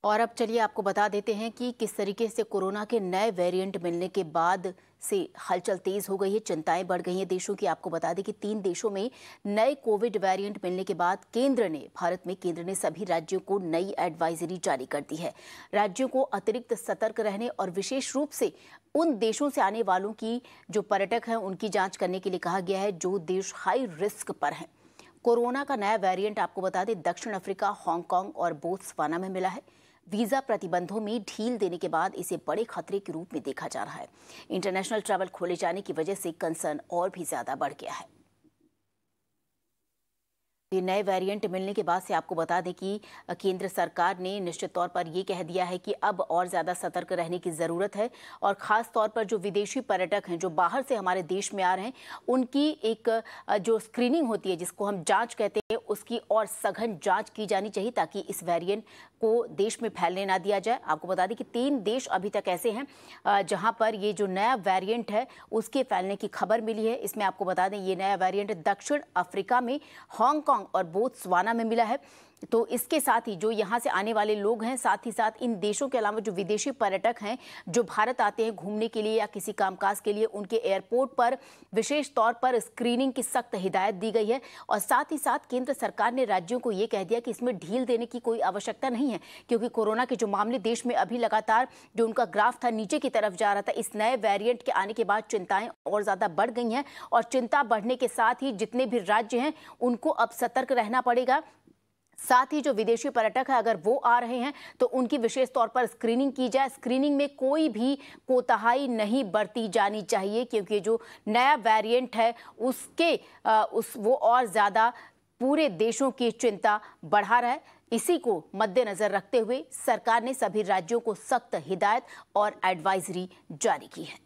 और अब चलिए आपको बता देते हैं कि किस तरीके से कोरोना के नए वेरिएंट मिलने के बाद से हलचल तेज हो गई है, चिंताएं बढ़ गई हैं देशों की। आपको बता दें कि 3 देशों में नए कोविड वेरिएंट मिलने के बाद केंद्र ने सभी राज्यों को नई एडवाइजरी जारी कर दी है। राज्यों को अतिरिक्त सतर्क रहने और विशेष रूप से उन देशों से आने वालों की जो पर्यटक हैं उनकी जांच करने के लिए कहा गया है जो देश हाई रिस्क पर हैं। कोरोना का नया वेरिएंट आपको बता दें दक्षिण अफ्रीका, हांगकांग और बोत्सवाना में मिला है। वीजा प्रतिबंधों में ढील देने के बाद इसे बड़े खतरे के रूप में देखा जा रहा है। इंटरनेशनल ट्रैवल खोले जाने की वजह से कंसर्न और भी ज्यादा बढ़ गया है। ये नए वेरिएंट मिलने के बाद से आपको बता दें कि केंद्र सरकार ने निश्चित तौर पर ये कह दिया है कि अब और ज़्यादा सतर्क रहने की ज़रूरत है और ख़ास तौर पर जो विदेशी पर्यटक हैं जो बाहर से हमारे देश में आ रहे हैं उनकी एक जो स्क्रीनिंग होती है जिसको हम जांच कहते हैं उसकी और सघन जांच की जानी चाहिए ताकि इस वेरिएंट को देश में फैलने ना दिया जाए। आपको बता दें कि 3 देश अभी तक ऐसे हैं जहां पर ये जो नया वेरिएंट है उसके फैलने की खबर मिली है। इसमें आपको बता दें ये नया वेरिएंट दक्षिण अफ्रीका में, हांगकांग और बोत्सवाना में मिला है। तो इसके साथ ही जो यहाँ से आने वाले लोग हैं, साथ ही साथ इन देशों के अलावा जो विदेशी पर्यटक हैं जो भारत आते हैं घूमने के लिए या किसी कामकाज के लिए, उनके एयरपोर्ट पर विशेष तौर पर स्क्रीनिंग की सख्त हिदायत दी गई है। और साथ ही साथ केंद्र सरकार ने राज्यों को ये कह दिया कि इसमें ढील देने की कोई आवश्यकता नहीं है क्योंकि कोरोना के जो मामले देश में अभी लगातार जो उनका ग्राफ था नीचे की तरफ जा रहा था, इस नए वेरिएंट के आने के बाद चिंताएं और ज़्यादा बढ़ गई हैं। और चिंता बढ़ने के साथ ही जितने भी राज्य हैं उनको अब सतर्क रहना पड़ेगा। साथ ही जो विदेशी पर्यटक है अगर वो आ रहे हैं तो उनकी विशेष तौर पर स्क्रीनिंग की जाए। स्क्रीनिंग में कोई भी कोताही नहीं बरती जानी चाहिए क्योंकि जो नया वेरिएंट है वो और ज़्यादा पूरे देशों की चिंता बढ़ा रहा है। इसी को मद्देनजर रखते हुए सरकार ने सभी राज्यों को सख्त हिदायत और एडवाइजरी जारी की है।